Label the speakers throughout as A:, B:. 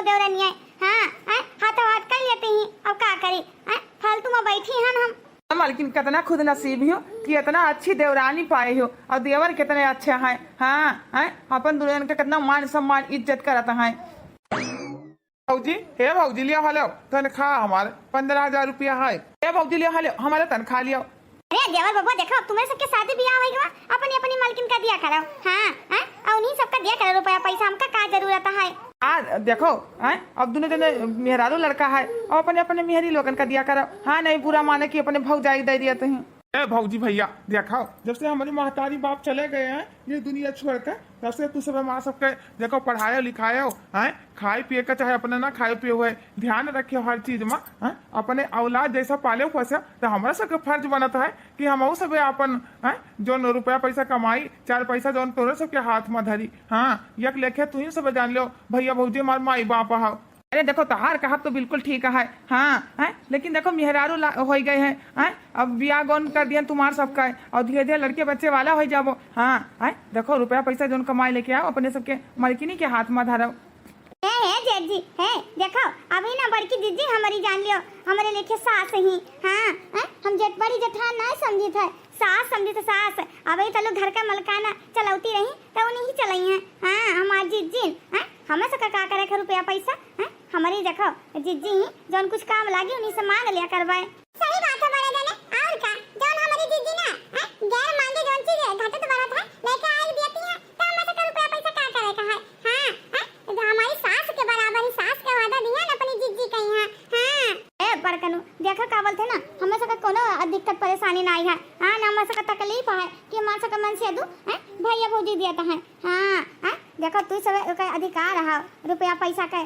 A: देवर देवरानी है। हाँ हाथों हाथ कर लेते ही, अब क्या करें, फालतू में बैठी हैं हम।
B: मालकिन कितना खुद नसीबी हो कि इतना अच्छी देवरानी पाए हो और देवर कितने अच्छे हैं। हाँ अपन दुल्हन का कितना मान सम्मान इज्जत करता है। भौजी हे भौजी लिया हलो तनख्वाह हमारे 15,000 रुपया है। हे भौजी लिया हलो हमारा तनख्वाह लिया।
A: अरे देवर बबुआ देखो, तुम्हें सबके शादी ब्याह हो गया, अपनी अपनी मालकिन का दिया करो। हाँ उन्हीं सबका दिया करो रुपया पैसा, हमका क्या जरूरत है।
B: देखो अब दोनों जने मेहरारू लड़का है और अपने अपने मेहरी लोगन का दिया करो। हाँ नहीं बुरा माने कि अपने भौजाई दे दिया हैं। ए भौजी भैया देखो, जब से हमारे महतारी बाप चले गए हैं ये दुनिया छोड़कर, तब से तू सब माँ सबके देखो पढ़ाए लिखाए हो, खाए पिए का चाहे अपने ना खाए पिए हुए ध्यान रखे हर चीज में, अपने औलाद जैसा पाले फंसे तो हमारा सबके फर्ज बनता है कि हम सब अपन जो रुपया पैसा कमाई 4 पैसा जो तोरे सबके हाथ में धरी। हाँ यक लेखे तू ही सब जान लो भैया भौजी हमारे माई बाप हो। अरे देखो तहार कहा तो बिल्कुल ठीक है। हाँ लेकिन देखो मेहरारू हो गए हैं, अब बियाह गौन कर दिया तुम्हार सबका है और धीरे धीरे लड़के बच्चे वाला हो जाबो। हाँ देखो रुपया पैसा जो कमाई लेके आओ अपने सबके मलकिनी के हाथ में धरो।
A: है जेठ जी है, देखो अभी ना बड़की दीदी हमारी जान लियो, हमारे लेके सास ही। हाँ हम जेठ बड़ी जेठान नहीं समझी थे, सास समझी थे सास। अभी तो लोग घर का मलकाना चलौती रही तो उन्हीं ही चलाई हैं। हाँ हमारी जीजी हमें से का करे के रुपया पैसा, हमारी देखो जीजी ही जौन कुछ काम लागी उन्हीं से मांग लिया करवाए। सही बात है बड़े जने, और का जौन हमारी जीजी ना गैर मांगे जौन चीज है घाटे तो बड़ा था लेके आई देती है, तो हमें से रुपया पैसा का करे का है। हमारी सास के बराबर ही सास के वादा दिया ना अपनी जीजी का यहाँ। हाँ बड़कनु देखो का बोलते ना, हमें से कोनो दिक्कत परेशानी नहीं है। हाँ ना हमें से तकलीफ है कि हमारे से मन से दू भैया भौजी दिया है। हाँ देखो तू सब का अधिकार है रुपया पैसा के,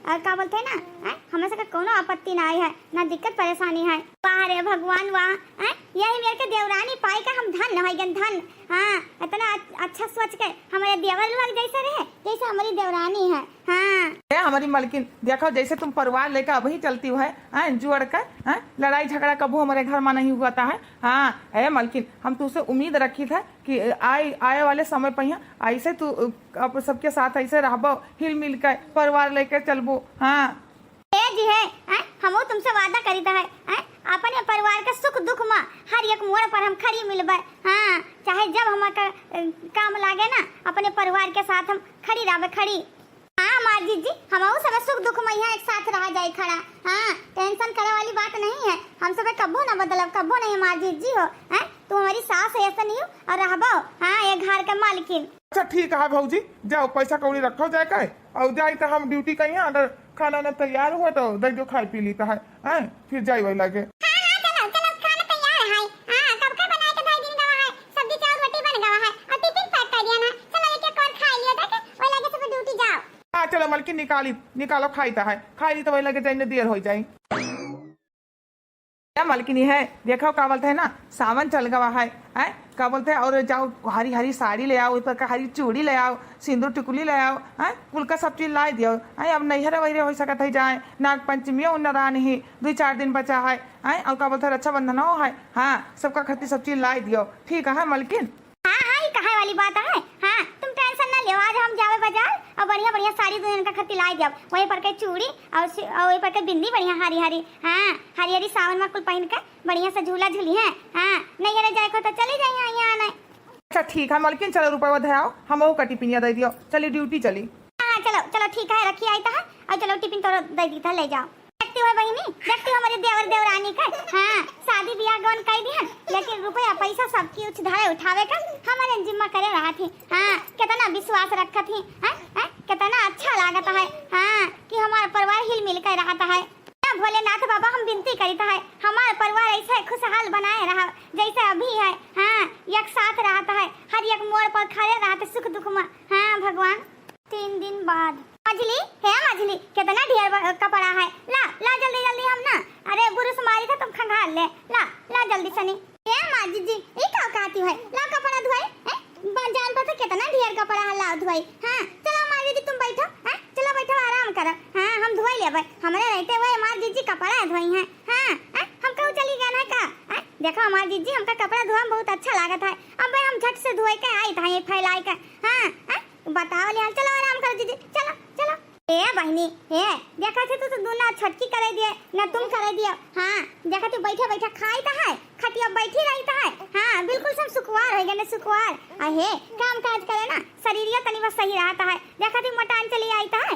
A: और क्या बोलते हैं ना हमें से कोनो आपत्ति नहीं है ना दिक्कत परेशानी है। वाह रे भगवान वाह, यही मेरे के देवरानी पाई का हम धन है धन। हाँ इतना अच्छा सोच के हमारे देवर लोग जैसे रहे जैसे हमारी देवरानी है। हाँ
B: हमारी मलकिन देखो जैसे तुम परिवार लेकर अभी चलती हो है जुड़ कर, लड़ाई झगड़ा कबू हमारे घर में नहीं हुआ है। हाँ है मलकिन हम तुझसे उम्मीद रखी था कि आए वाले समय पर ऐसे तू अब सबके साथ ऐसे रहबो हिल मिल कर परिवार लेकर चलबो। हाँ
A: जी है हम तुमसे वादा करी है अपने परिवार के सुख दुख में हर एक मोड़ पर हम खड़ी मिलबे। हाँ चाहे जब हमारा काम लागे ना अपने परिवार के साथ हम खड़ी रहबे खड़ी। हाँ माँ जी हम सब सुख दुख में यहाँ एक साथ रह जाए खड़ा। हाँ टेंशन करे वाली बात नहीं है, हम सब कब्बो ना बदलब कब्बो नहीं। माँ जी हो तू हमारी सास है ऐसा नहीं हो और रहबो। हाँ ये घर का मालकिन।
B: अच्छा ठीक है भौजी जाओ पैसा कौड़ी रखो जाए का और जाए तो हम ड्यूटी कहीं अगर खाना ना तैयार हुआ तो दे जो खाई पी लेता है फिर जाए वही लगे। चलो मलकिन निकालो खाईता है खाई ली तो वही लगे जाए देर हो जाए। मलकिनी है देखो क्या बोलते है ना सावन चल गवा है क्या बोलते हैं और जाओ हरी हरी साड़ी ले आओ, ऊपर का हरी चूड़ी ले आओ, सिंदूर टिकुली ले आओ, कुल का सब चीज ला दियो। अब नैहरे वैरे हो सकता है जाए नाग पंचमी नारायण ही 2-4 दिन बचा है और क्या बोलते है रक्षाबंधन हो है। हाँ सबका खर्ची सब चीज ला दियो ठीक है मलकिन।
A: हाँ कहे वाली बात है। हाँ तुम टेंशन ना लो, आज हम जावे बाजार और बढ़िया बढ़िया साड़ी दुल्हन का खर्ची ला दिया, वही पर के चूड़ी और वही पर के बिंदी बढ़िया हरी हरी। हाँ हरी हरी सावन में कुल पहन के बढ़िया से झूला झूली है। हाँ नहीं अरे जाए को तो चले जाए यहाँ नहीं।
B: अच्छा ठीक है मलकिन चलो रुपया धराओ हम वो कटी पिनिया दे दियो चलिए ड्यूटी चली।
A: हाँ चलो चलो ठीक है रखी आई था और चलो टिफिन तो दे दी था ले जाओ। देखती हो बहनी देखती हो हमारे देवर देवरानी का। हाँ शादी ब्याह गौन कर दिया लेकिन रुपया पैसा सबकी उठावे का हमारे जिम्मा करे रहा थी। हाँ कितना विश्वास रखा थी, कितना अच्छा लागता है। हाँ कि हमारा परिवार हिल मिल कर रहता है। भोलेनाथ बाबा हम विनती करता है हमारा परिवार ऐसे खुशहाल बनाए रहा जैसे अभी है। हाँ एक साथ रहता है हर एक मोड़ पर खड़े रहते सुख दुख में। हाँ भगवान 3 दिन बाद मछली है मछली कितना ढेर कपड़ा है। ला ला जल्दी जल्दी हम ना अरे बुरुस मारी था तुम खंगाल ले ला ला जल्दी सनी। माँ जी ये क्या कहती है ला कपड़ा धोए जान पर कितना ढेर कपड़ा है ला धोए। हाँ चलो माँ जी तुम बैठो, चलो बैठो आराम करो। हाँ हम धोई ले हमारे रहते हुए माँ जी कपड़ा धोई है। हाँ हम कहूँ चली गया ना का देखो हमारे जीजी हमका कपड़ा धोआ बहुत अच्छा लागत है। अब हम झट से धोए के आई था ये फैलाई के। हाँ बताओ ले चलो आराम करो जीजी चलो चलो। ए बहनी ए देखा थे तो दोनों छटकी करे दिए ना तुम करे दियो। हाँ देखा तू बैठे बैठे खाई तो है खटिया बैठी रही तो है। हाँ बिल्कुल सब सुकुआर हो गए ना सुकुआर अहे काम काज करे ना शरीरिया तनी बस सही रहता है। देखा तू मटान चली आई तो है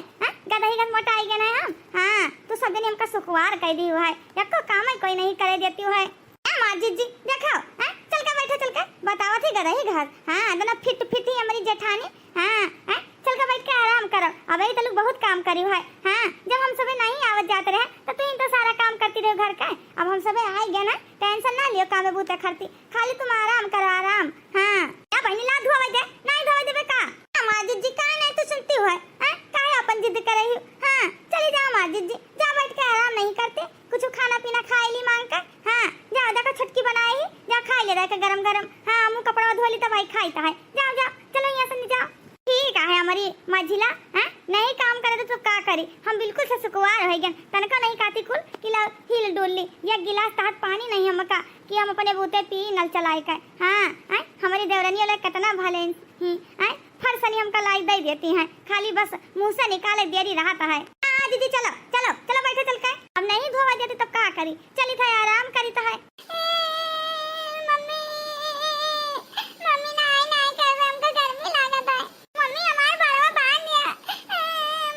A: गदही गद मोटा आई गए ना हम। हाँ तो सब दिन हमका सुकुआर कह दी हुआ है एको काम कोई नहीं करे देती है। माजी जी देखो चल के बैठे चल के बतावा थी गदही घर। हाँ दोनों फिट फिट ही हमारी जेठानी। हाँ चल के बैठ के आराम करो अब तो लोग बहुत काम करी है। हाँ जब हम सब नहीं आवत जाते रहे तो तुम तो सारा काम करती रहो घर का। अब हम सब आए गए ना टेंशन ना लियो काम बूते करती खाली तुम आराम करो आराम। हाँ क्या बहनी ला धोवा दे नहीं धोवा देबे का माजी जी का नहीं तो सुनती है काहे अपन जिद कर रही हो। हाँ चली जाओ माजी जी जा बैठ के आराम नहीं करते कुछ खाना पीना खाए ली मांग कर। हाँ जाओ देखो छटकी बनाई ही जा खा ले रहा गरम गरम। हाँ मुंह कपड़ा धोली तो भाई खाईता है जाओ जाओ चलो यहाँ से जाओ। ठीक है हमारी मझिला नहीं काम करे तो का करी हम बिल्कुल से सुकुआर हो गए तनका नहीं खाती कुल किला हिल डोल ली एक गिलास तहत पानी नहीं हमका कि हम अपने बूते पी नल चलाए कर। हाँ हमारी देवरानी वाला कितना भले फरसनी हमका लाई दे देती हैं खाली बस मुंह से निकाले देरी रहता है। दीदी चलो चलो चलो बैठे चल के अब नहीं धोवा देती तो का करी चली था आराम करी तो है। मम्मी मम्मी नहीं नहीं कर हमको गर्मी लागत है। मम्मी हमारे बारवा बांध दिया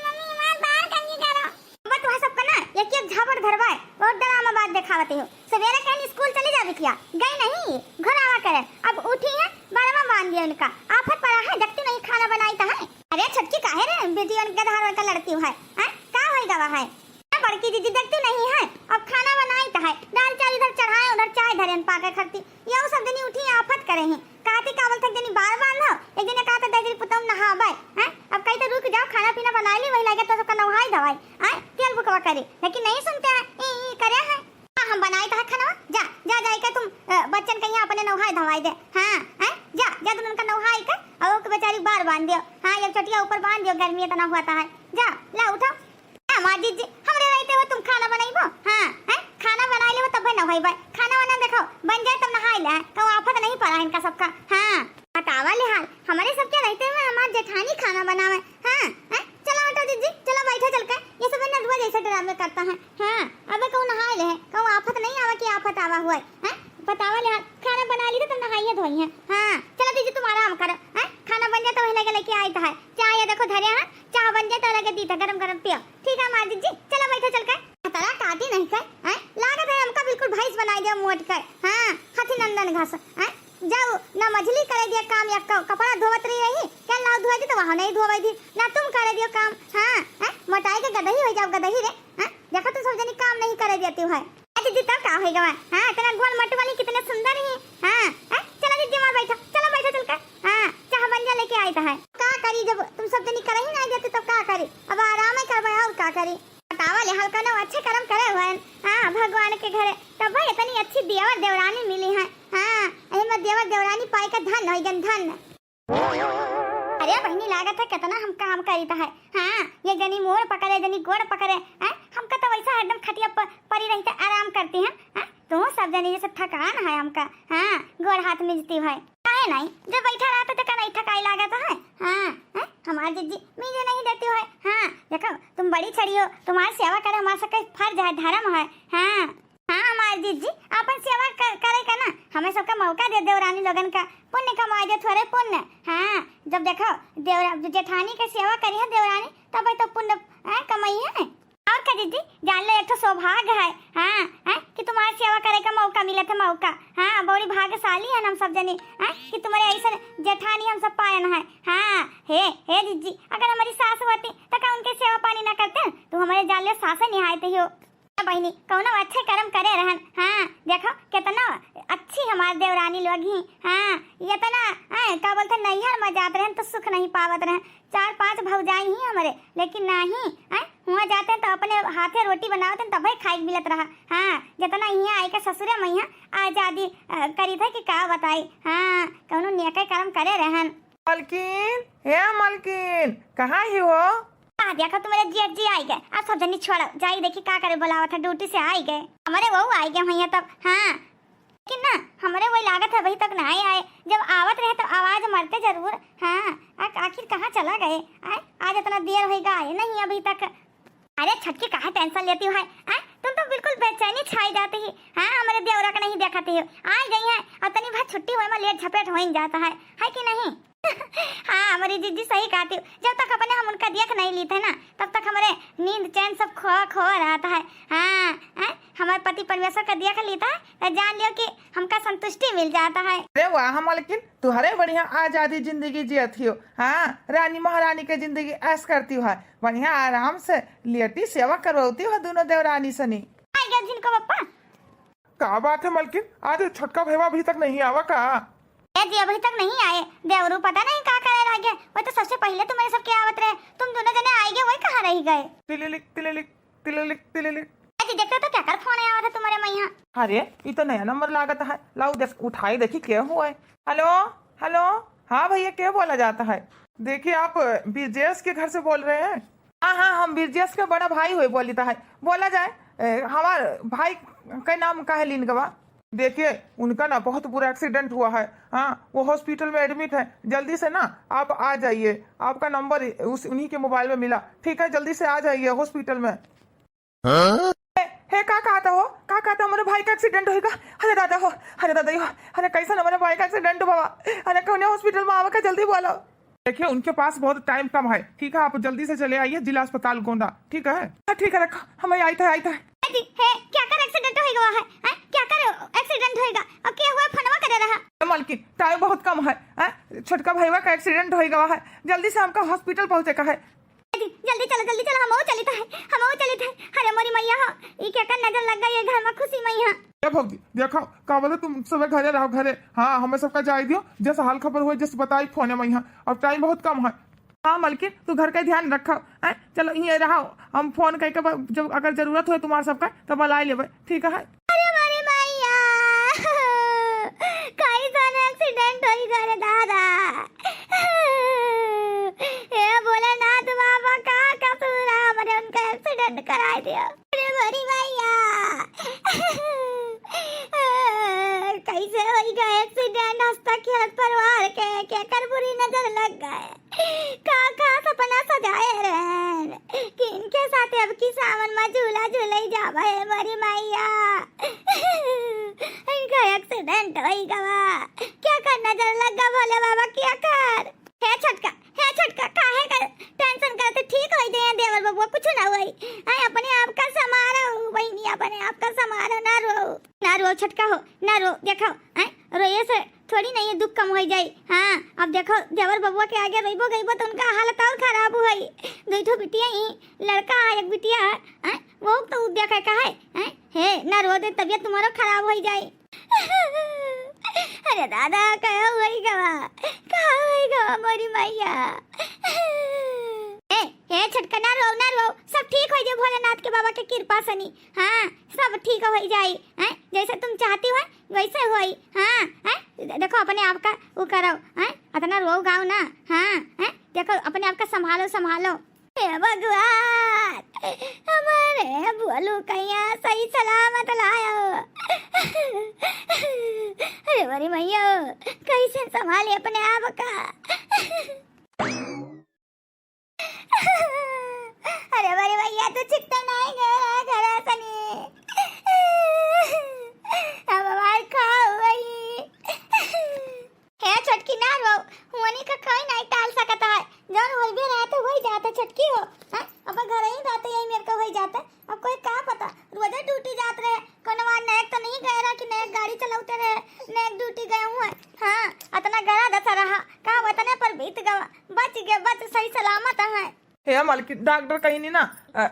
A: मम्मी हमारे बाहर कंगी करो। अब तू सबका ना एक एक झापड़ धरवाए बहुत ड्रामा बात दिखावती हो। सवेरे कहीं स्कूल चली जाती किया गई नहीं घर आवा करे अब उठी है बारवा बांध दिया उनका आफत पड़ा है जगती नहीं खाना बनाई तो है। अरे छटकी काहे रे बेटी गधार का लड़ती है का होएगा वहां बड़की दीदी देखती नहीं है अब खाना बनाई तो है दाल चावल इधर चढ़ाए उधर चाय धरन पाके खाती ये सब दिन उठी आफत करे हैं कहती कावल तक दिन बार बार लो एक दिन कहा था दीदी पुतम नहावे हैं अब कहीं तो रुक जाओ खाना पीना बना ली वही लगे तो सबका नहाई धवाई तेल बुकवा करे लेकिन नहीं सुनते हैं करे हैं। हम बनाई तो है खाना जा जा जाए के तुम बच्चन कहीं अपने नहाई धवाई दे। हाँ जा जा तुम उनका नहाई कर और वो बेचारी बार बांध दियो। हाँ ये चटिया ऊपर बांध दियो गर्मी इतना हुआ है जा ला उठो। माजी जी हमरे रहते हो तुम खाना बनाइबो। हाँ खाना बना लेबो तब नहाइबो खाना बना देखो बन जाए तब नहाई ले तो आफत नहीं पड़ा इनका सबका। हाँ बतावा ले हाल हमारे सबके रहते हुए हमारे जेठानी खाना बनावे। हाँ चलो ऑटो दीदी चलो बैठो चल के ये सब नदुआ जैसे ड्रामे करता है। हाँ अब कहूँ नहाई ले कहूँ आफत नहीं आवा कि आफत आवा हुआ है। बतावा ले हाल खाना बना ली तो तुम नहाइए धोई है। हाँ चलो दीदी तुम आराम करो खाना बन जाए तो वही लगे लेके आई तो है चाय देखो धरे हैं चाय बन जाए तो लगे दी था गरम गरम पियो। ठीक है माजी जी चलो बैठो चल कर तरा काटी नहीं कर लागत है हमका बिल्कुल भैंस बनाई दिया मोट कर। हाँ हाथी नंदन घास जाओ ना मछली करे दिया काम या कपड़ा धोवत रही क्या ना धोई थी तो वहाँ नहीं धोई थी ना तुम करे दियो काम। हाँ मोटाई के गदही हो जाओ गदही रे देखो तुम सब जनी काम नहीं करे देती है दीदी तब का होगा। हाँ तेरा गोल मट वाली कितने सुंदर है। हाँ चलो दीदी वहाँ बैठो चलो बैठो चल कर। हाँ चाह बन जा लेके आई तो है का करी जब तुम सब जनी करे ही नहीं देते तब का करी अब आराम ही करवाए और का करी बतावा ले हल्का ना अच्छे कर्म करे हुए। हाँ भगवान के घरे तब भाई इतनी अच्छी देवर देवरानी मिली है। हाँ अहमद देवर देवरानी पाई का धन हो गन धन। अरे बहनी लागत है कितना हम काम करी था है। हाँ ये जनी मोड़ पकड़े जनी गोड़ पकड़े हमका तो वैसा एकदम खटिया परी रहते आराम करती हैं। तो सब जनी जैसे थकान है हमका। हाँ गोड़ हाथ मिलती है काहे नहीं जब बैठा रहता तो नहीं थकाई लागत है। हाँ हमारी जीजी मुझे नहीं देती है। हाँ देखो तुम बड़ी छड़ी हो तुम्हारी सेवा करे हमारा सबका फर्ज है धर्म है। हाँ हाँ हमारी जीजी अपन सेवा करे का ना हमें सबका मौका दे देवरानी लोगन का पुण्य कमाए दे थोड़े पुण्य। हाँ जब देखो जेठानी के सेवा करी है देवरानी तब तो पुण्य कमाई है और क्या दीदी जान लो एक तो सौभाग्य है। हाँ कि तुम्हारी सेवा करे का मौका मिला था मौका। हाँ बड़ी भाग्यशाली है हम सब जनी कि तुम्हारे ऐसा जेठानी हम सब पायन है। हाँ हे दीदी अगर हमारी सास होती तो क्या उनके सेवा पानी ना करते तो हमारे जान लो सास निहायते हो बहनी कौनो अच्छे कर्म करे रहन। हाँ देखो कितना अच्छी हमारे देवरानी लोग ही। हाँ ये तो ना क्या बोलते नैहर में जाते रहन तो सुख नहीं पावत रहन 4-5 भौजाई ही हमारे लेकिन नहीं हुआ जाते हैं तो अपने हाथे रोटी बनावते हैं तभी खाई मिलत रहा। हाँ जितना यहाँ आई के ससुरे मैया आजादी करी था कि का बताई। हाँ कौनो नेके कर्म करे रहन।
B: मलकिन हे मलकिन कहाँ ही हो।
A: देखो तुम्हारे जेठ जी आई गए अब सब जनी छोड़ो जाई देखी का करे बोलावा था ड्यूटी से आई गए हमारे वो आई गए भैया तब। हाँ लेकिन ना हमारे वही लागत है, अभी तक नहीं आए। जब आवत रहे तो आवाज मारते जरूर। हाँ, आखिर कहाँ चला गए? आज इतना देर होगा, आए नहीं अभी तक। अरे छटकी, कहाँ टेंशन लेती हो? तुम तो बिल्कुल बेचैनी छाई जाती है। हाँ, हमारे देवरा का नहीं देखती हो। आ गई है और तनी भर छुट्टी हुए में लेट झपेट हो ही जाता है कि नहीं? हाँ, हमारी जीजी सही कहती हो। जब तक अपने हम उनका देख नहीं ली थे ना, तब तक हमारे नींद चैन सब खो रहता है। हाँ, हमारे पति परमेश्वर का देख लेता है तो जान लियो कि हमका संतुष्टि मिल जाता है।
B: अरे वाह मालकिन, तुम्हारे बढ़िया आजादी जिंदगी जियती हो। हाँ, रानी महारानी की जिंदगी ऐस करती हो। बढ़िया आराम से लेटी सेवा करवाती हो दोनों देवरानी सनी।
A: आएगा जिनको पप्पा।
B: क्या बात है मालकिन, आज छोटका भैया अभी तक नहीं आवा का?
A: जी अभी तक नहीं आए। देवरू पता नहीं क्या करे रह गए। वो तो सबसे पहले तुम्हारे सबके आवत रहे। तुम दोनों जने आई गए, वही कहाँ रह गए?
B: तिलिलिक तिलिलिक तिलिलिक तिलिलिक।
A: जी देख रहे तो क्या कर फोन आया था तुम्हारे में यहाँ?
B: अरे ये तो नया नंबर लागत है। लाओ देख, उठाई देखी क्या हुआ है। हेलो हेलो, हाँ भैया क्या बोला जाता है? देखिए आप बीरजेस के घर से बोल रहे हैं? हाँ, हम बीरजेस के बड़ा भाई हुए बोलता है। बोला जाए हमारे भाई का नाम का है लिनगवा। देखिए उनका ना बहुत बुरा एक्सीडेंट हुआ है। हाँ, वो हॉस्पिटल में एडमिट है। जल्दी से ना आप आ जाइए। आपका नंबर उन्हीं के मोबाइल में मिला। ठीक है, जल्दी से आ जाइए हॉस्पिटल में। हे का कहता हो? का कहता हमारे भाई का एक्सीडेंट होगा? अरे दादा हो, अरे दादा हो, अरे कैसा हमारे भाई का एक्सीडेंट हुआ? अरे कौन हॉस्पिटल में आवा का, जल्दी बोलो। देखिए उनके पास बहुत टाइम कम है। ठीक है, आप जल्दी से चले आइए जिला अस्पताल गोंडा। ठीक है ठीक है, रखो, हमें आई था।
A: क्या कर एक्सीडेंट होगा है? क्या कर एक्सीडेंट होगा? अब क्या हुआ? फनवा करे रहा
B: मालकिन, टाइम बहुत कम है। छोटका भैया का एक्सीडेंट होगा है। जल्दी से हमका हॉस्पिटल पहुंचे का है।
A: जल्दी चलो, हम चलित है। अरे मोरी मैया हो, ये क्या कर नजर लग गई है घर में खुशी मैया।
B: क्या भौजी देखो का बोले, तुम सब घरे रहो घरे। हाँ, हमें सबका जाए दियो। जैसे हाल खबर हुए जैसे बताई फोन में यहाँ। अब टाइम बहुत कम है। हाँ मालकिन, तू घर का ध्यान रखो। चलो ये रहो, हम फोन करके जब अगर जरूरत हो तुम्हारा सबका तो बुला लेवे। ठीक है?
A: अरे मारे मैया, कैसा एक्सीडेंट हो गया दादा? ये बोला ना तुम बाबा का कसूर है, हमारे उनका एक्सीडेंट कराई दिया। अरे मारी मैया, कैसे हो गया एक्सीडेंट? हंसता खेलत परिवार के क्या कर बुरी नजर लग गए। का सपना सजाए रहे कि इनके साथ अब की सावन में झूला झूले जावा है मारी मैया। इनका एक्सीडेंट हो गया, क्या कर नजर लगा? भोले बाबा क्या कर? हे छटका काहे कर टेंशन करते? ठीक हो जाए देवर बबुआ, कुछ ना हुई। अपने आप का समारो बहनी, अपने आप का समारो। ना रो छटका हो, ना रो। देखो रोए से थोड़ी नहीं दुख कम हो जाए। हाँ, अब देखो देवर बबुआ के आगे रोइबो गइबो तो उनका हालत और खराब हुई। दो बिटिया ही, लड़का है एक बिटिया है। वो तो देखा का है। हे ना रो दे, तबियत तुम्हारा खराब हो जाए। अरे दादा कहा हुई गवा मोरी मैया। हे छटका ना रो, सब ठीक हो जाए भोलेनाथ के बाबा के कृपा सनी। हाँ, सब ठीक हो जाए। जैसे तुम चाहती हो वैसे होई। हाँ, देखो अपने आप का वो करो। इतना रो गाओ ना। हाँ, देखो अपने आप का संभालो। हे भगवान, हमारे बोलू कैया सही सलामत लायो। अरे बड़ी मैया, कैसे संभाले अपने आप का? अरे बड़ी भैया, तू चिट्टा नहीं गया घर सनी। अब हमार खाओ वही। हे छटकी ना रो, होने का कोई नहीं टाल सकता है। जौन हो भी रहा तो वही जाता छटकी हो। अब घर ही रहते यही मेरे को हो जाता। अब कोई क्या पता, रोजा ड्यूटी जाते रहे। कोनवा नेक तो नहीं गए रहा कि नेक गाड़ी चलाते रहे, नेक ड्यूटी गए हुए। हाँ, इतना गड़ा दसा रहा का वतने पर बीत गवा। बच सही सलामत है।
B: हे मालकिन, डॉक्टर कहीं नहीं ना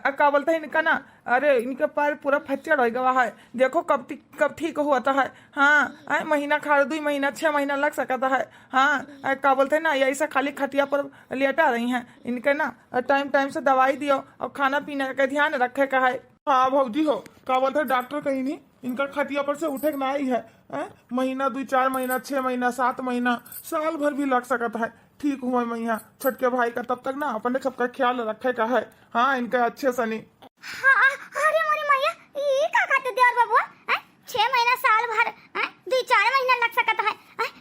B: का बोलते हैं इनका ना। अरे इनके पैर पूरा फ्रैक्चर हो गया है। देखो कब ठीक होता है। हाँ, महीना खा 2 महीना 6 महीना लग सकता है। हाँ, का बोलते हैं ना, ऐसा खाली खटिया पर लेटा रही हैं। इनके ना टाइम से दवाई दियो और खाना पीना का ध्यान रखे का है। हाँ भौजी हो, का बोलते हैं डॉक्टर कहीं नहीं, इनका खटिया पर से उठे ना ही है। महीना 2 4 महीना 6 महीना 7 महीना साल भर भी लग सकता है ठीक हुआ मैया छोटके भाई का। तब तक ना अपने सबका ख्याल रखे का है। हाँ, इनका अच्छे से नहीं।
A: हाँ, अरे मोरी मैया, ये का खाते देवर बाबू? 6 महीना साल भर 2 2-4 महीना लग सकता है।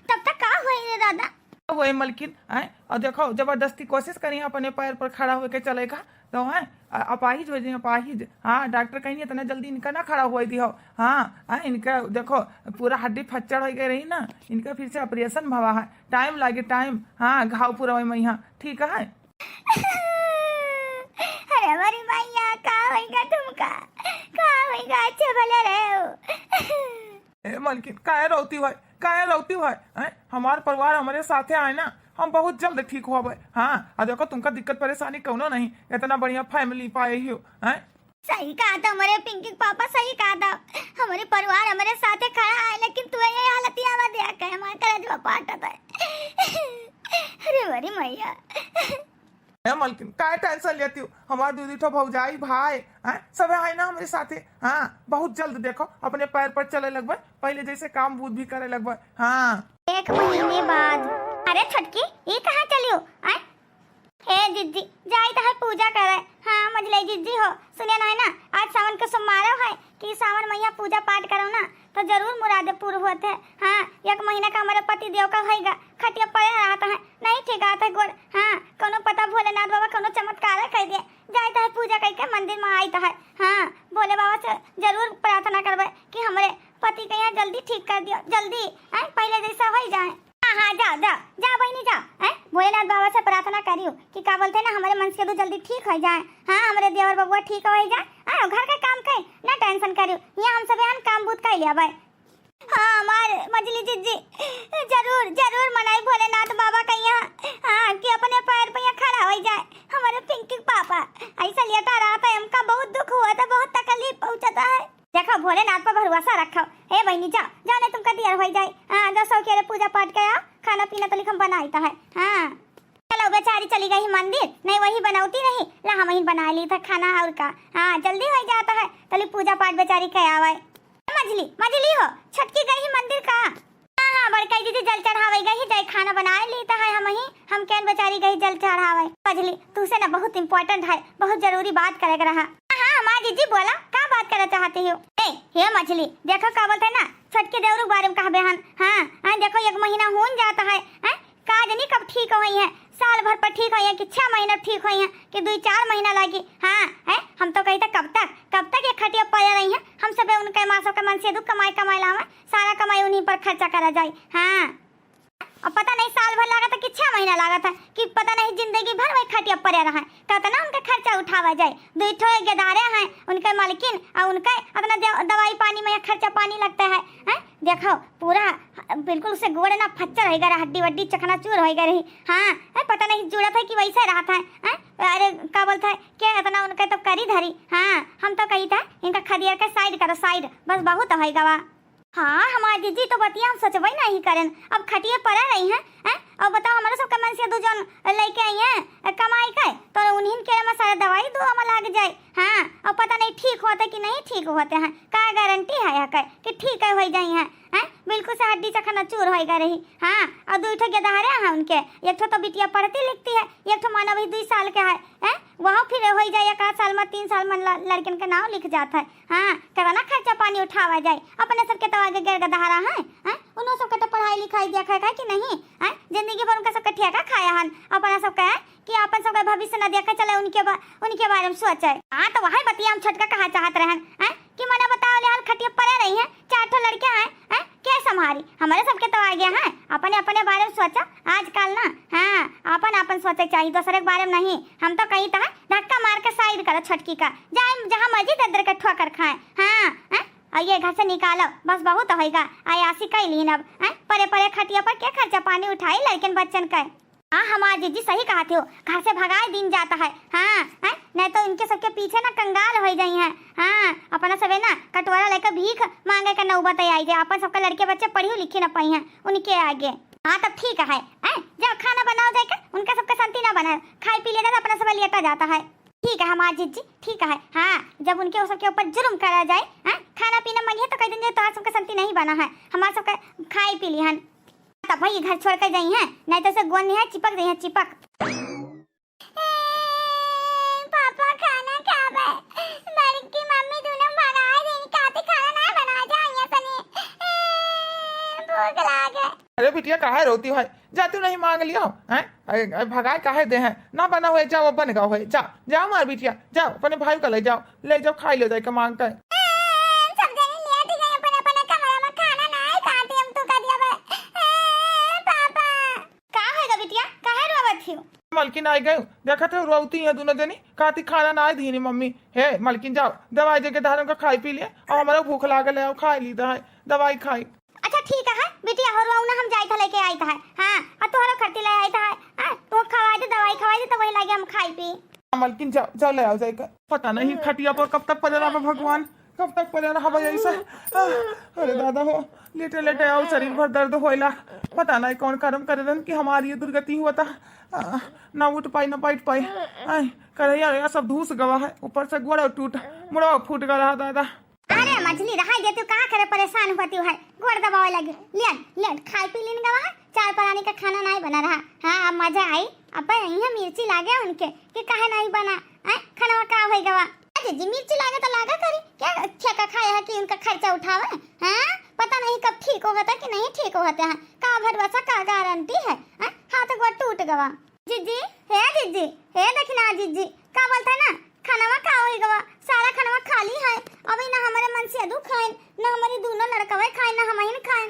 A: तब तक का होई रे दादा?
B: वो मलकिन है और देखो जबरदस्ती कोशिश करी अपने पैर पर खड़ा होके चलेगा तो है अपाहिज हो जाए अपाहिज। हाँ डॉक्टर कहीं इतना जल्दी इनका ना खड़ा हुआ थी हो। हाँ इनका देखो पूरा हड्डी फ्रैक्चर हो गई रही ना, इनका फिर से ऑपरेशन भवा है, टाइम लागे टाइम। हाँ घाव पूरा वही यहाँ ठीक है।
A: अरे हमारी मैया का होएगा तुमका, का होएगा? अच्छे भले रहे हो।
B: मलकिन काहे रोती हुआ है? हमार परिवार हमारे साथे आए ना, हम बहुत जल्द ठीक हो गए। हाँ और देखो तुमका दिक्कत परेशानी कौनो नहीं, इतना बढ़िया फैमिली पाए ही हो।
A: सही कहा था हमारे पिंकी पापा, सही कहा था। हमारे परिवार हमारे साथे खड़ा है, लेकिन तू ये हालत यहाँ दिया कर हमारा करजवा पाटत है। अरे हमारी मैया।
B: मलकिन काय टेंशन लेती हूँ? हमारे दीदी तो भौजाई भाई सब आए ना हमारे साथे। हाँ बहुत जल्द देखो अपने पैर पर चले लगभग, पहले जैसे काम बूझ भी करे लगभग। हाँ
A: 1 महीने बाद। अरे छटकी ये कहाँ चली हो? हे जिज्जी जाई तो है पूजा करे। हाँ मजले जिज्जी हो, सुनिए ना है ना, आज सावन के सोमवार है कि सावन मैया पूजा पाठ करो ना तो जरूर मुरादे पूर्ण होते हैं। हाँ 1 महीना का हमारे पति देव का होएगा, खटिया पड़े रहता है नहीं ठीक आता है गोड़। हाँ कोनो पता भोलेनाथ बाबा कोनो चमत्कार कर दिए, जाए तो है पूजा करके मंदिर में आई तो है। हाँ भोले बाबा से जरूर प्रार्थना करवे कि हमारे पति के यहाँ जल्दी ठीक कर दियो, जल्दी पहले जैसा हो जाए। हाँ जाओ जाओ जाओ बहनी जाओ। भोलेनाथ बाबा से प्रार्थना करियो कि क्या बोलते हैं ना हमारे मन से तो जल्दी ठीक हो जाए। हाँ हमारे देवर बबुआ ठीक हो जाए। घर का काम कर ना टेंशन करियो, यहाँ हम सब यहाँ काम बूत कर लिया भाई। हाँ हमारे मजली जिज्जी जरूर जरूर मनाई भोलेनाथ बाबा का यहाँ। हाँ कि अपने पैर पे यहाँ खड़ा हो जाए हमारे पिंकी पापा। ऐसा लेता रहा था, हमका बहुत दुख हुआ था, बहुत तकलीफ पहुँचाता है। देखो भोलेनाथ पर भरोसा रखो। हे बहनी जाओ जाओ नहीं तुमका देर हो जाए। हाँ 10 के पूजा पाठ कर खाना पीना तो लिखम बनाता है। हाँ चलो बेचारी चली गई मंदिर, नहीं वही बनाती रही ला हम ही बना ली था खाना और का। हाँ जल्दी हो जाता है तो पूजा पाठ बेचारी के आवे। मजली हो छटकी गई मंदिर का। हाँ बड़का दीदी जल चढ़ावे गई जाए खाना बना लेता है हम कैन बेचारी गई जल चढ़ावे। मजली तुझसे ना बहुत इम्पोर्टेंट है, बहुत जरूरी बात करेगा रहा। हाँ माँ जीजी बोला क्या बात करना चाहती हो? ये मछली देखो क्या बोलते है ना छटके देवरू के बारे में कहा बेहन। हाँ देखो 1 महीना हो जाता है, का नहीं कब ठीक हुई है, साल भर पर ठीक हुई है कि 6 महीना ठीक हुई है कि 2-4 महीना लगी। हाँ हम तो कहते कब तक ये खटिया पड़े रही है। हम सब उनके मासों के मन से दो कमाई लावे, सारा कमाई उन्हीं पर खर्चा करा जाए। हाँ अब पता नहीं साल भर लगा था कि 6 महीना लगा था कि पता नहीं जिंदगी भर वही खटिया पड़े रहा है, कहते ना उनका खर्चा उठावा जाए। 2 गेदारे हैं उनके मालकिन और उनका अपना दवाई पानी में खर्चा पानी लगता है। देखो पूरा बिल्कुल उसे गोड़ ना फ्रैक्चर हो गया, हड्डी वड्डी चकनाचूर हो गई। हाँ पता नहीं जुड़ा था कि वैसे रहा था। अरे क्या बोलता है क्या इतना उनका तो करी धरी। हाँ हम तो कही था इनका खदिया का साइड करो साइड, बस बहुत हो गवा। हाँ हमारी दीदी तो बतिया हम सोचबे नहीं करें, अब खटिए पड़ा रही हैं। अब बताओ हमारे सब मन से 2 जन लेके आई हैं कमाई का तो उन्हीं के में सारा दवाई दो हम लग जाए। हाँ अब पता नहीं ठीक होते कि नहीं ठीक होते हैं, क्या गारंटी है यहाँ कि ठीक है हो जाए हैं। बिल्कुल से हड्डी चखना चूर हो गई रही। हाँ और 2 गेदारे हैं उनके, एक तो बिटिया पढ़ती लिखती है, एक तो मानव 2 साल के है। वहाँ फिर हो जाए 1 साल में 3 साल में लड़कन का नाम लिख जाता है। हाँ क्या ना खर्चा पानी उठावा जाए, अपने सबके तो आगे गैर गदहारा है। उन्होंने सबके तो पढ़ाई लिखाई दिया खाए कि नहीं, जिंदगी भर उनका सबका ठेका खाया हन, अपना सबका है कि अपन सबका भविष्य न देखा चले उनके बारे में सोचे। हाँ तो वही बतिया हम छटका कहा चाहत रहन कि मना बताओ ले हाल खटिया पड़े रही है, 4 लड़के हैं क्या संभारी, हमारे सबके तो आगे हैं। अपने बारे में सोचा आजकल ना। हाँ अपन सोचे चाहिए दूसरे के बारे में नहीं। हम तो कही था धक्का मार के साइड करो छटकी का, जाए जहाँ मर्जी दर के ठोकर खाए। हाँ ये घर से निकालो बस बहुत होगा, आयासी कई लीन अब परे खटिया पर क्या खर्चा पानी उठाई लड़कन बच्चन का। हाँ हमारी जीजी सही कहा थे, घर से भगाए दिन जाता है। हाँ नहीं तो इनके सबके पीछे ना कंगाल हो गई हैं। हाँ अपना सबे ना कटोरा लेकर भीख मांगे का नौबत आई जाए, अपन सबके लड़के बच्चे पढ़ी लिखी न पाई हैं उनके आगे। हाँ तब ठीक है जब खाना बनाओ जाकर उनका सबका शांति ना बनाए, खाई पी लेता तो अपना सब लेटा जाता है। ठीक है हमारी जीजी ठीक है। हाँ जब उनके सबके ऊपर जुर्म करा जाए, खाना पीना मांगे तो कह देंगे तो सबका शांति नहीं बना है, हमारे सबका खाई पी ली हन तब भाई घर छोड़ कर गई हैं, नहीं तो से गोंद है चिपक गई है चिपक। पापा खाना खावे, बड़की मम्मी दोनों भगा देनी, काते खाना ना बना जाए सनी।
B: बिटिया काहे रोती है, जाती नहीं मांग लियो हैं, भगाए काहे दे हैं, ना बना हुए जाओ बन गए हुए, जा जाओ मार बिटिया, जाओ अपने भाई को ले जाओ खाई ले जाए के मांग कर। मलकिन आई गई, देखा थे रोती है दोनों जनी, कहती खाना ना दी मम्मी। हे मलकिन जाओ दवाई दे के धारण का खाई पी लिया, और हमारा भूख लागल है, खा ली है दवाई खाई।
A: अच्छा ठीक है बिटिया, हो रहा ना हम जाई था लेके आई था, हां और तोहरा खर्ची ले आई था, हां तो खवाई दे दवाई खवाई दे तो वही लागे हम खाई पी।
B: मलकिन जाओ ले आओ जाएगा, पता नहीं खटिया पर कब तक पड़े रहा भगवान, कब तक पड़े रहा ऐसा। अरे दादा हो लेटे लेटे आओ, शरीर भर दर्द होइला, पता नहीं कौन कर्म करे कि हमारी ये दुर्गति हुआ था, ना उठ पाई ना बैठ पाई, करे सब धूस गवा है, ऊपर से गोड़ा टूट मुड़ा फूट गया दादा।
A: अरे मछली रहा देते कहाँ करे परेशान होती है, गोड़ दबावे लगे, ले खाई पी लेने गवा, चार परानी का खाना नहीं बना रहा। हाँ अब मजा आई, अब यहाँ मिर्ची लागे उनके कि काहे नहीं बना, खाना का हो गवा जी मिर्ची लागे तो लागा करी क्या, ठेका खाया है कि उनका खर्चा उठावे, हाँ पता नहीं कब ठीक होता कि नहीं ठीक होता है, का भरोसा का गारंटी है, हाथ गोड़ टूट गवा। जीजी हे देखना जीजी का बोलता है ना, खाना का हो गवा, सारा खाना खाली है, अभी ना हमारे मन से दुख खाए, ना हमारी दोनों लड़कवे खाए, ना हम ही खाए,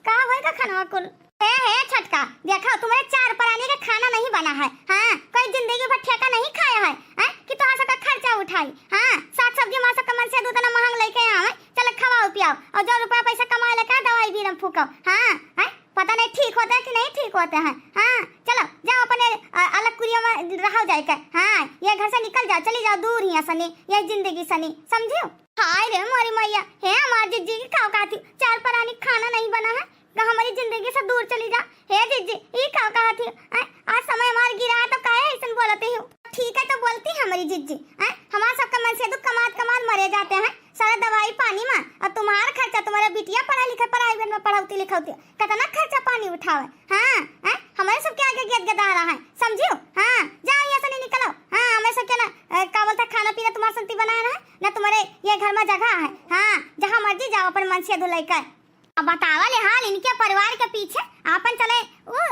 A: का होएगा खाना कुल। हे छटका देखा तुम्हारे चार परानी का खाना नहीं बना है, हाँ कोई जिंदगी भर ठेका नहीं खाया है, कि तो सबका खर्चा उठाई, हाँ साग सब्जी मां सब मन से दूध ना महंग लेके आवे, चल खवाओ पियाओ और 2 रुपया पैसा कमा लेकर दवाई भी न फूको, हाँ पता नहीं ठीक होता है कि नहीं ठीक होता है, हाँ चलो जाओ अपने अलग कुरिया में रहो जाकर, हाँ ये घर से निकल जाओ, चली जाओ दूर ही सनी, ये जिंदगी सनी समझियो। हाय रे मोरी मैया, हे हमारी जीजी की का कहती 4 परानी खाना नहीं बना है, हमारी जिंदगी से दूर चली जा। हे जीजी ये का कहती, आज समय हमारा गिरा है तो काहे ऐसे बोलती हो, ठीक है तो बोलती है हमारी जीजी, हमारा सबका मन से दुख कमात मरे जाते हैं, सारा दवाई पानी में, और तुम्हारा खर्चा तुम्हारा बिटिया पढ़ा लिखा प्राइवेट में पढ़ाती लिखाती कितना खर्चा पानी उठावे, हाँ हमारे सबके आगे गेट गदा रहा है समझियो, हाँ जाओ यहाँ से नहीं निकलो, हाँ हमें सबके ना क्या बोलता खाना पीना तुम्हारा संति बनाना है ना, तुम्हारे ये घर में जगह है, हाँ जहाँ मर्जी जाओ अपन मन से धुलाई कर। अब बतावा ले हाल इनके परिवार के पीछे अपन चले वो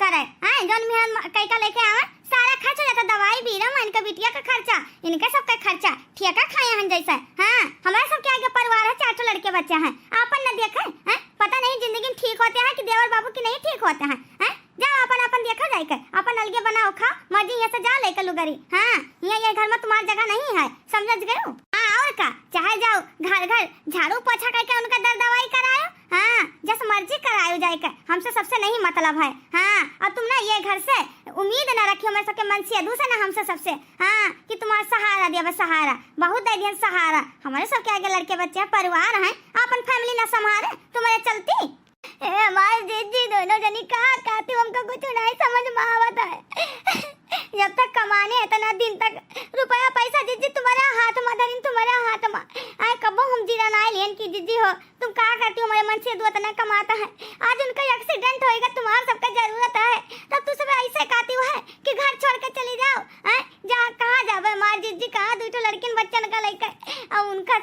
A: करे, जोन में कई का लेके आवे सारा खर्च हो जाता, दवाई बीरा में इनका बिटिया का खर्चा, इनके सबका खर्चा ठेका खाए हैं जैसा, हाँ हमारे सबके आगे परिवार है, 4 लड़के बच्चे हैं, अपन न देखे, पता नहीं जिंदगी में ठीक होते हैं कि देवर बाबू की नहीं ठीक होते हैं, जाओ अपन देखा जाकर, अपन अलगे बनाओ खाओ मर्जी यहाँ से जा लेकर लुगरी, हाँ ये घर में तुम्हारी जगह नहीं है समझ गए, हाँ और का चाहे जाओ घर झाड़ू पोछा करके उनका दवाई कराओ, हाँ जस मर्जी कराओ जाकर, हमसे सबसे नहीं मतलब है, हाँ और तुम ना ये घर से उम्मीद न रखियो हमारे सबके मन से दूसरे ना हमसे सबसे, हाँ कि तुम्हारा सहारा दिया सहारा बहुत दे दिया सहारा, हमारे सबके आगे लड़के बच्चे परिवार हैं, अपन फैमिली ना संभाले तुम्हारे चलती। हमारे जीजी दोनों जनी कहाँ कहती हमको कुछ नहीं समझ में आवता है, जब तक कमाने इतना दिन तक रुपया पैसा जीजी तुम्हारे हाथ में धरिन तुम्हारे हाथ में, आए कबो हम जीरा ना लेन की जीजी हो, तुम कहाँ करती हो हमारे मन से दुआ तना कमाता है, आज उनका एक्सीडेंट होएगा तुम्हारा सबका जरूरत है, तब तू सब ऐसे कहती हो है कि घर छोड़ के चली जाओ, जहाँ कहाँ जावे हमारी जीजी कहाँ 2 लड़किन बच्चन का लेकर, और उनका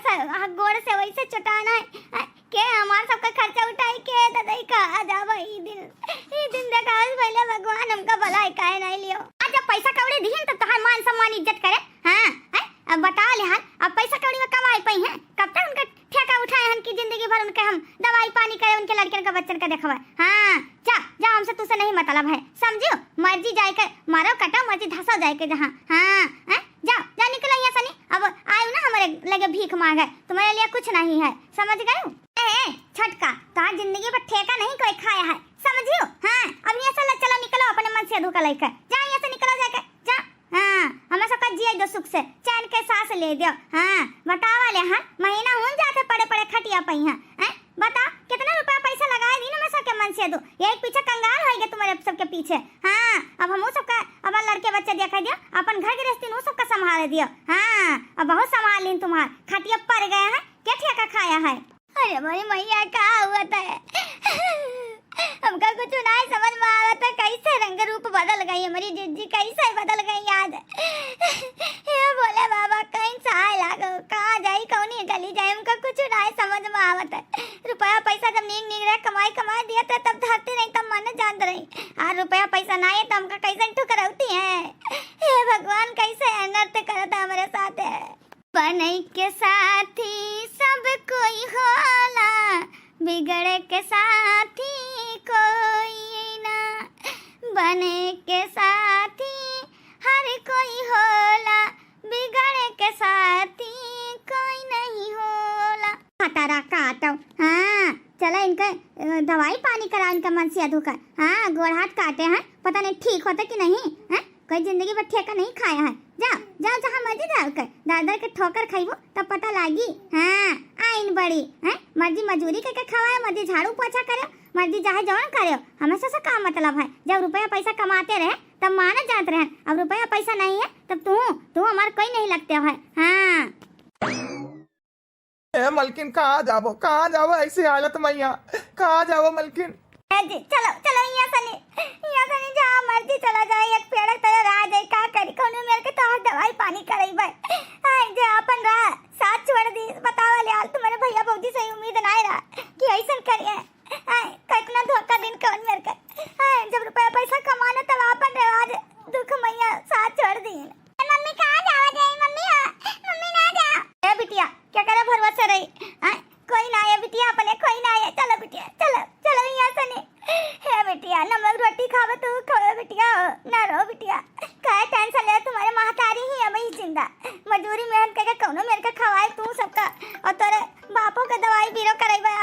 A: गोड़ से वैसे चुटाना है के हमारा सबका खर्चा उठाई के दादाई कहाँ जावा, ई दिन देखा पहले भगवान हमका भला काहे नहीं लियो, आज जब पैसा कौड़ी दिहन तो तहार मान सम्मान इज्जत करे, हाँ अब बता ले हाल अब पैसा कौड़ी में कमाई पई है, कब तक उनका ठेका उठाए हन की जिंदगी भर उनके हम दवाई पानी करे उनके लड़के का बच्चन का देखवा, हाँ जा हमसे तुझसे नहीं मतलब है समझियो, मर्जी जाकर मारो कटाओ मर्जी धसाओ जाके जहाँ, हाँ जा निकलो यहाँ सनी, अब आयो ना हमारे लगे भीख मांगे, तुम्हारे लिए कुछ नहीं है समझ गए, छटका तो आज जिंदगी पर ठेका नहीं कोई खाया है समझियो, हाँ अब यहाँ से चलो निकलो अपने मन से धोखा लेकर, जा यहाँ से निकलो जाकर जा, हाँ हमें सबका जिया दो सुख से चैन के सांस ले दो, हाँ बतावा ले, हाँ महीना हो जाते पड़े खटिया पई हैं, बता कितना रुपया पैसा लगाए दी ना मैं सबके मन से दो, ये पीछे कंगाल होएगा तुम्हारे सबके पीछे, हाँ अब हम सबका अब लड़के बच्चे देखा दिया, अपन घर गृहस्थी वो सबका संभाल दियो, हाँ अब बहुत संभाल लीन तुम्हार खटिया पड़ गया है, क्या ठेका खाया है। अरे मेरी मैया क्या हुआ था हमका कुछ नहीं समझ में आ रहा था, कैसे रंग रूप बदल गई हमारी जीजी, कैसे बदल गई याद ये बोले बाबा कहीं सहाय लागो, कहाँ जाई कौनी गली जाए, हमका कुछ नहीं समझ में आवत है, रुपया पैसा जब नीक रहे कमाई दिया था तब धरती नहीं तब था हमारे साथ है। बनई के साथी सब कोई होला, बिगड़े के साथी कोई ना। बने के साथी हर कोई होला, बिगड़े के साथी कोई नहीं होला। खतरा काटो। हाँ चला इनका दवाई पानी करा, इनका मन से अधूकर। हाँ गोड़ हाथ काटे हैं, पता नहीं ठीक होता कि नहीं है। कोई जिंदगी भर ठेका नहीं खाया है। जाओ जाओ जहाँ मर्जी जाओ कर, दर दर के ठोकर खाइबो तब पता लागी। हाँ आइन बड़ी है, मर्जी मजूरी करके खवाए, मर्जी झाड़ू पोछा करे, मर्जी जहाँ जवान करे, हमेशा से का मतलब है। जब रुपया पैसा कमाते रहे तब माना जात रहे, अब रुपया पैसा नहीं है तब तू हमारा कोई नहीं लगते है। हाँ
B: मलकिन कहाँ जावो ऐसी हालत में यहाँ, कहाँ जावो मलकिन?
A: जी चलो चलो यहाँ सनी जहाँ मर्जी चला जाए, एक पेड़ तरह रह जाए, का करी कोनो मेरे के तो दवाई पानी करई भाई। हाय जे अपन रहा साथ छोड़ दी, बतावा ले हाल तुम्हारे भैया भौजी से उम्मीद नहीं रहा कि ऐसा करिए। हाय कितना धोखा दिन कौन मेरे के। हाय जब रुपया पैसा कमाना तब अपन रिवाज दुख मैया साथ छोड़ दी। मम्मी कहाँ जावा जाए? मम्मी ना जा। ए बिटिया क्या करे भरोसा रही? हाय कोई ना है बिटिया, अपने कोई ना है। चलो बिटिया चलो चलो यहाँ से नहीं है बिटिया, नमक रोटी खावे तू खावे बिटिया, ना रो बिटिया। काय टेंशन ले, तुम्हारे महतारी ही है वही जिंदा, मजदूरी मेहनत करके कौनो मेरे के खवाए तू सबका, और तेरे बापों के दवाई बीरो कराइबा।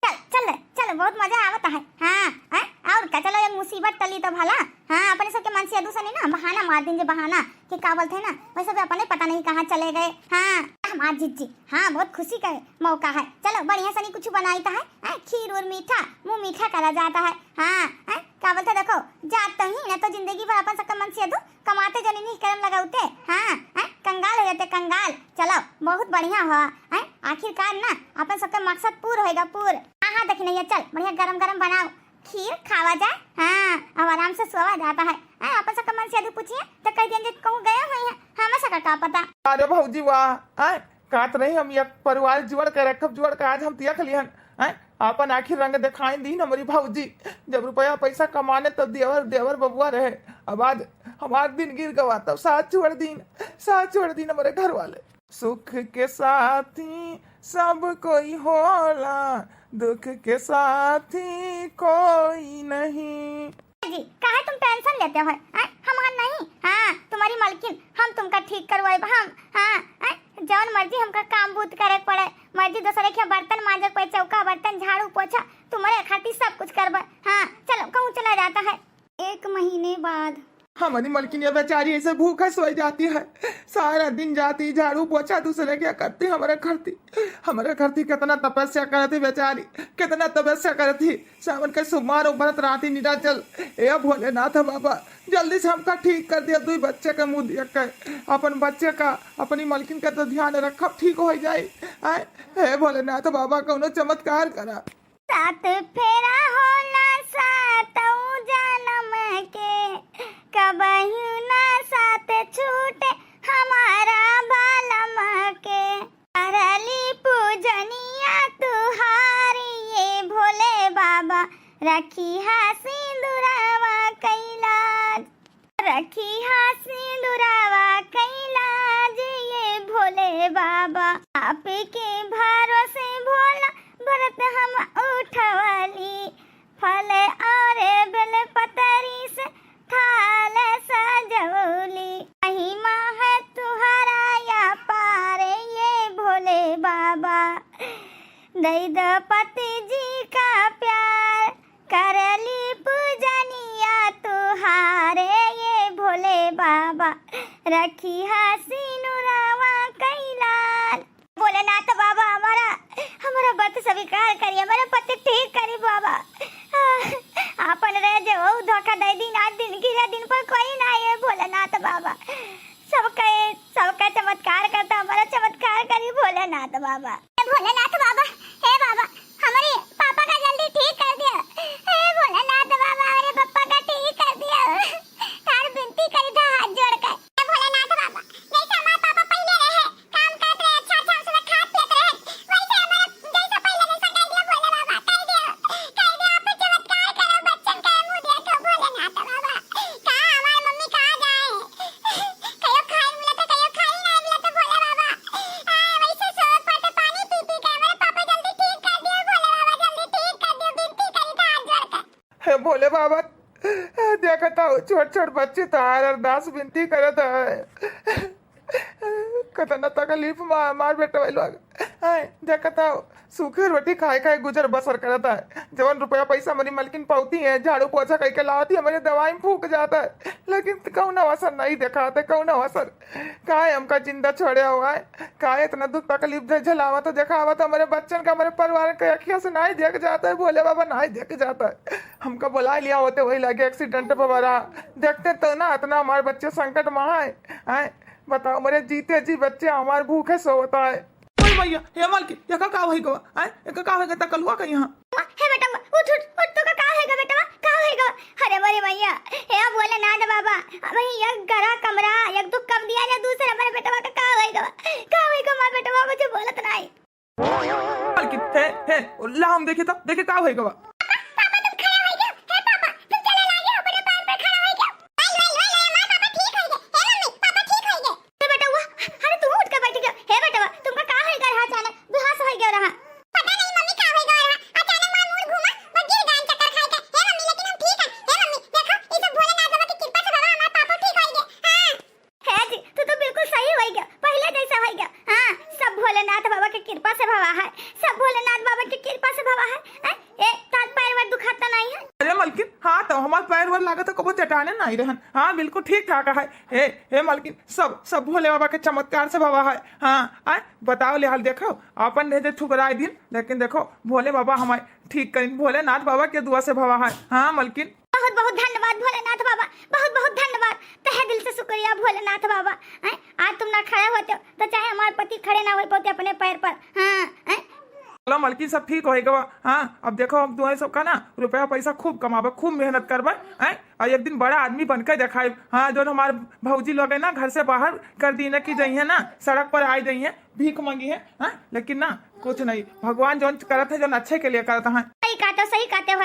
A: चल चल चल बहुत मजा आवता है। हाँ और का चलो ये मुसीबत टली तो भला। हाँ अपने सबके मन से दूसरे नहीं ना बहाना मार देंगे, बहाना कि का बोलते ना वैसे भी अपने पता नहीं कहाँ चले गए। हाँ हमार जीजी हाँ बहुत खुशी का मौका है। चलो बढ़िया सनी कुछ बनाईता है, खीर और मीठा, मुँह मीठा करा जाता है। हाँ क्या बोलते देखो जात ही ना तो जिंदगी भर अपन सबका मन से दू कमाते जनी नहीं कर्म लगाते। हाँ कंगाल हो जाते कंगाल। चलो बहुत बढ़िया हुआ, आखिरकार ना अपन सबका मकसद पूरा होएगा पूर। हाँ देख नहीं है, चल बढ़िया गरम गरम बनाओ, खीर खावा जाए। हाँ अब आराम से सोवा जाता है। अपन सबका मन से पूछिए तो कह दिए कहूँ गए हुए हैं, हमें सबका का पता।
B: अरे भौजी वाह, कात नहीं हम एक परिवार जुड़ के रखब, जुड़ के आज हम तिया खलिहन अपन आखिर रंग दिखाई दी हमारी भौजी। जब रुपया पैसा कमाने तब देवर बबुआ रहे, अब आज हमारे दिन गिर गवा तब साथ छोड़ दीन हमारे घर वाले। सुख के साथी सब कोई होला, दुख के साथी कोई नहीं।
A: जी काहे तुम टेंशन लेते हो? हम नहीं। हाँ तुम्हारी मालकिन हम तुमका ठीक करवाए। हम हाँ जौन मर्जी हमका काम बूत करे पड़े, मर्जी दूसरे के बर्तन मांजे पे, चौका बर्तन झाड़ू पोछा तुम्हारे खातिर सब कुछ करवा। हाँ चलो कहूँ चला जाता है। 1 महीने बाद
B: हमारी मलकिनिया बेचारी ऐसे भूखा सोई जाती है, सारा दिन जाती झाड़ू पोछा दूसरे क्या करती। हमारे घर थी कितना तपस्या करती बेचारी, कितना तपस्या करती। सावन के सुमार उभरत राती निराचल। ए भोलेनाथ बाबा जल्दी से हमका ठीक कर दिया, 2 बच्चे का मुंह देख कर अपन बच्चे का अपनी मलकिन का तो ध्यान रखब, ठीक हो जाए। हे भोलेनाथ बाबा कौनो चमत्कार करा।
A: 7 फेरा होला 7 जन्म के, कबहू ना साथ छूटे हमारा बालम के। करली पूजनिया तुहारी ये भोले बाबा, रखी हा सिंदूरावा कैलाज, रखी हा सिंदूरावा कैलाज ये भोले बाबा। आपके भरोसे भोला व्रत हम उठवली, फल और बेल पतरी से थाल सजौली। महिमा है तुहरा या पारे ये भोले बाबा, दई दो पति जी का प्यार, करली पूजनिया तुहारे ये भोले बाबा, रखी हसीनुरावा कैलाल। भोलेनाथ बाबा हमारा व्रत स्वीकार करिए, हमारा पति ठीक करी बाबा। अपन रह जो धोखा दे दिन, आज दिन गिरा दिन पर कोई ना है भोलेनाथ बाबा। सबका चमत्कार करता, हमारा चमत्कार करी भोलेनाथ बाबा। भोलेनाथ बाबा हे बाबा हमारे पापा का जल्दी ठीक कर दिया। हे भोलेनाथ बाबा अरे पापा का ठीक कर दिया। तार विनती करी था हाथ जोड़ कर। भोलेनाथ बाबा जैसे हमारे पापा पहले रहे काम करते रहे, अच्छा हमसे खा पीते रहे, वैसे हमारा जैसा पहले जैसा कर दिया भोले बाबा, कर दिया आप चमत्कार करो, बच्चन का मुंह देखो भोलेनाथ बाबा। कहां हमारी मम्मी कहां जाए? कयो खाई मिले तो कयो खाई
B: भोले बाबा देखता हूँ छोट छोट बच्चे तार अरदास विनती करत है कतना तकलीफ मार बेटा भाई लोग देखता हूँ सूखे रोटी खाए खाए गुजर बसर करता है। जवन रुपया पैसा मेरी मलकिन पाती है झाड़ू पोछा करके लाती है मेरे दवाई में फूक जाता है, लेकिन कौन असर नहीं दिखाते कौन असर काहे हमका जिंदा छोड़े हुआ है काहे इतना दुख तकलीफ झेलावा तो दिखावा तो हमारे बच्चन का हमारे परिवार के अखियों से नहीं देख जाता है। भोले बाबा नहीं देख जाता है। हमका बुला लिया होते वही लगे एक्सीडेंट पर रहा देखते तो ना इतना हमारे बच्चे संकट में आए बताओ मेरे जीते जी बच्चे हमारे भूखे सो होता है। भैया हे मालकिन ये का होई गवा ये का होई गता कलुआ का यहाँ
A: हे बेटा उठ उठ उठ तो का होएगा बेटा का होएगा। अरे बड़े भैया हे बोले ना दे बाबा अब एक घरा कमरा एक दुख कम दिया या दूसरे हमारे बेटा का होएगा मार बेटा मुझे बोलत नहीं
B: मालकिन हे ला हम देखे का होई गवा। नहीं रहन हाँ बिल्कुल ठीक ठाक है। हे मालकिन सब भोले बाबा के चमत्कार से बाबा है। हाँ बताओ ले हाल देखो अपन ने ठुकराए दिन लेकिन देखो भोले बाबा हमारे ठीक करें भोलेनाथ बाबा के दुआ से बाबा है। हाँ मालकिन
A: बहुत बहुत धन्यवाद भोलेनाथ बाबा बहुत बहुत धन्यवाद तहे दिल से शुक्रिया भोलेनाथ बाबा। आज तुम ना खड़े होते तो चाहे हमारे पति खड़े ना हो पाते अपने पैर पर। हाँ
B: चलो मालकिन सब ठीक होएगा। हाँ अब देखो हम तुम्हारे सबका ना रुपया पैसा खूब कमाबे खूब मेहनत करबे और एक दिन बड़ा आदमी बनकर दिखाए। हाँ जो हमारे भौजी लोग है ना घर से बाहर कर दी ना कि जाइए ना सड़क पर आई जाइए भीख मांगी है। लेकिन ना कुछ नहीं भगवान जो करते है जो अच्छे के लिए करता है।
A: सही कहते हो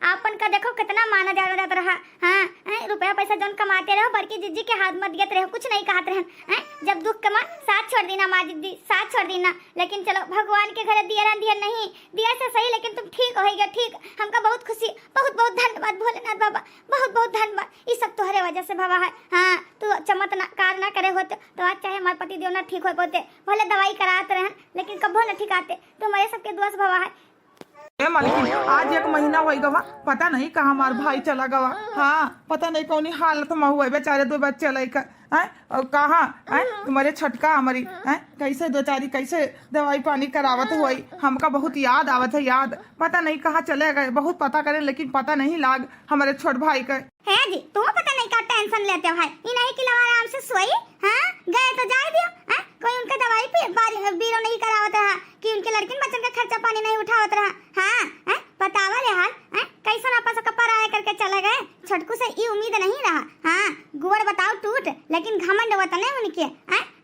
A: आपन का देखो कितना माना जाता रहा। हाँ रुपया पैसा जो कमाते रहो बड़की जिज्जी के हाथ मत दियत रहो कुछ नहीं कहते रहे। जब दुख कमा साथ छोड़ देना माँ दीदी साथ छोड़ देना। लेकिन चलो भगवान के घर दिया नहीं दिया से सही लेकिन तुम ठीक होएगा ठीक हमका बहुत खुशी बहुत बहुत धन्यवाद भोलेनाथ बाबा बहुत बहुत धन्यवाद। ये सब तुम्हारे वजह से बाबा है। हाँ तू चमत्कार ना करे होते तो आज चाहे हमारे पति देव ना ठीक हो पाते भले दवाई कराते रहे लेकिन कभो न ठीक आते तो हमारे सबके दुआ से बाबा है।
B: मालकिन आज एक महीना हो गवा पता नहीं कहाँ हमार भाई चला गवा। हाँ पता नहीं कौन हालत में हुआ बेचारे दो बच्चे लेकर कहाँ तुम्हारे छटका हमारी कैसे दो चारी कैसे दवाई पानी करावत हुई हमका बहुत याद आवत है याद पता नहीं कहाँ चले गए बहुत पता करे लेकिन पता नहीं लाग हमारे छोट भाई का
A: है जी तुम पता नहीं क्या टेंशन लेते हो भाई ये नहीं कि आराम से सोई। हाँ गए तो जाए दियो कोई उनका दवाई पे बीरो नहीं करावत रहा कि उनके लड़किन बच्चन का खर्चा पानी नहीं उठावत रहा। हाँ बतावा ले हाल कैसा आपस कपड़ा आया करके चले गए छटकू से ये उम्मीद नहीं रहा। हाँ गुड़ बताओ टूट लेकिन घमंड होता नहीं उनके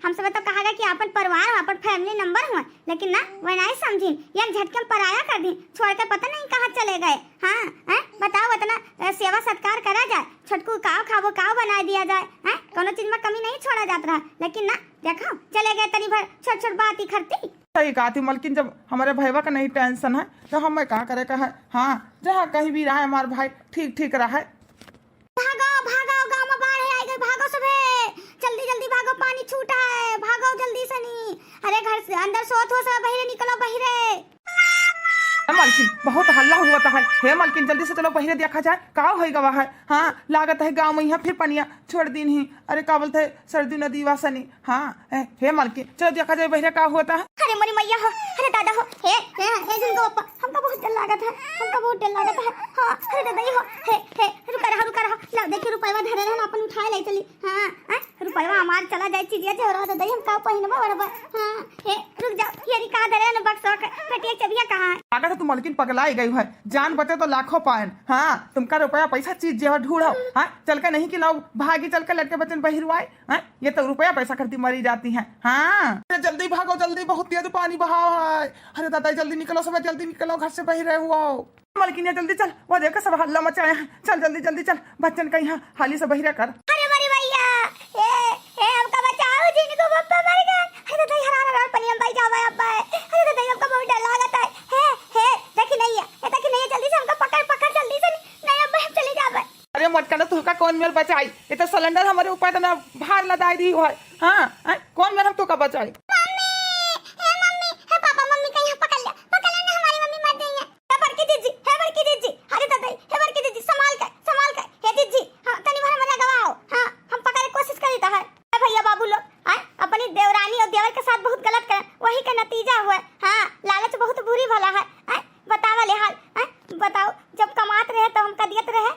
A: हमसे तो कहा गया कि अपन परिवार हो अपन फैमिली नंबर हुआ लेकिन ना वह नहीं समझी एक झटके में पराया कर दी छोड़ के पता नहीं कहाँ चले गए। हाँ बताओ इतना सेवा सत्कार करा जाए छटकू काव खावो काव बना दिया जाए कोनो चीज में कमी नहीं छोड़ा जाता रहा लेकिन ना देखो चले गए तनी भर छोट छोट बात ही करती।
B: सही कहा थी मलकिन जब हमारे भैया का नहीं टेंशन है तो हमें क्या करे का है। हाँ जहाँ कहीं भी रहा है हमारा भाई ठीक रहा है।
A: भागो भागो गांव में बाढ़ आई गई भागो सबे जल्दी जल्दी भागो पानी छूटा है भागो जल्दी से नहीं अरे घर से अंदर सोत हो सब बहिरे निकलो बहिरे।
B: मालकिन बहुत हल्ला हुआ था। हे मालकिन जल्दी से चलो पहले देखा जाए का हो गवा है। हाँ लागत है गाँव में यहाँ फिर पनिया छोड़ दिन ही अरे का बोलते सरदी नदी वासनी। हाँ हे मालकिन चलो देखा जाए पहले का हुआ था।
A: अरे मोरी मैया हो अरे दादा हो हे जिनको हमका बहुत डर लागत है हमका बहुत डर लागत है। हाँ अरे दादा हो हे रुका रहा ला देखिए रुपया धरे रहन अपन उठाए ले चली। हाँ रुपया हमार चला जाए चीजिया जे रहा दादा हम का पहिनबा बराबर। हाँ हे रुक जाओ ये का धरे न बक्सा कटिया चबिया कहां है
B: आगे तो मलकिन पगलाई गई है जान बचे तो लाखों पाए। हाँ तुमका रुपया पैसा चीज जो ढूंढो। हाँ चल के नहीं कि लाओ भागी चल के लड़के बच्चन पहिरवाए। ये तो रुपया पैसा करती मरी जाती है। हाँ जल्दी भागो जल्दी बहुत तेज पानी बहाव है। अरे दादा जल्दी निकलो सब जल्दी निकलो घर से बहिरे हुआ मलकिन जल्दी चल वो देखो सब हल्ला मचाया है चल जल्दी चल बच्चन का यहाँ हाली से बहिरा कर।
A: अरे मेरी भैया ए हमका बचाओ जिनको पप्पा मर गए। अरे दादा हरारा पानी हम भाई जावा अब्बा अरे दादा हमका बहुत डर लागत है देखी नहीं है जल्दी से हमका पकड़ जल्दी से नहीं अब्बा
B: कहना तो का कौन मेल बचाई, ये तो सिलेंडर हमारे ऊपर तो ना भार लदाई दी है। हाँ कौन मेल हम तो का बचाई।
A: मम्मी हे पापा मम्मी का यहाँ पकड़ ले ना, हमारी मम्मी मर गई है। हे बड़की दीदी अरे दादा हे बड़की दीदी संभाल के हे दीदी हां तनी भर मजा गवाओ। हां हम पकड़े कोशिश करी था है भैया बाबू लोग अपनी देवरानी और देवर के साथ बहुत गलत करे, वही का नतीजा हुआ। हां लालच बहुत बुरी भला है। बतावा ले हाल बताओ जब कमात रहे तो हम कदियत रहे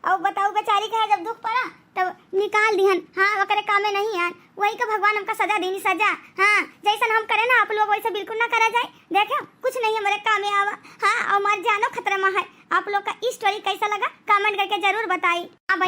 A: और बताओ बेचारी के जब दुख पड़ा तब निकाल दिहन। हाँ वकरे कामे नहीं आन, वही का भगवान हमका सजा देनी सजा। हाँ जैसन हम करे ना आप लोग वैसे बिल्कुल ना करा जाए। देखो कुछ नहीं हमारे कामे आवा। हाँ और हमारे जानो खतरा में है। आप लोग का इस स्टोरी कैसा लगा कमेंट करके जरूर बताई। हाँ भाई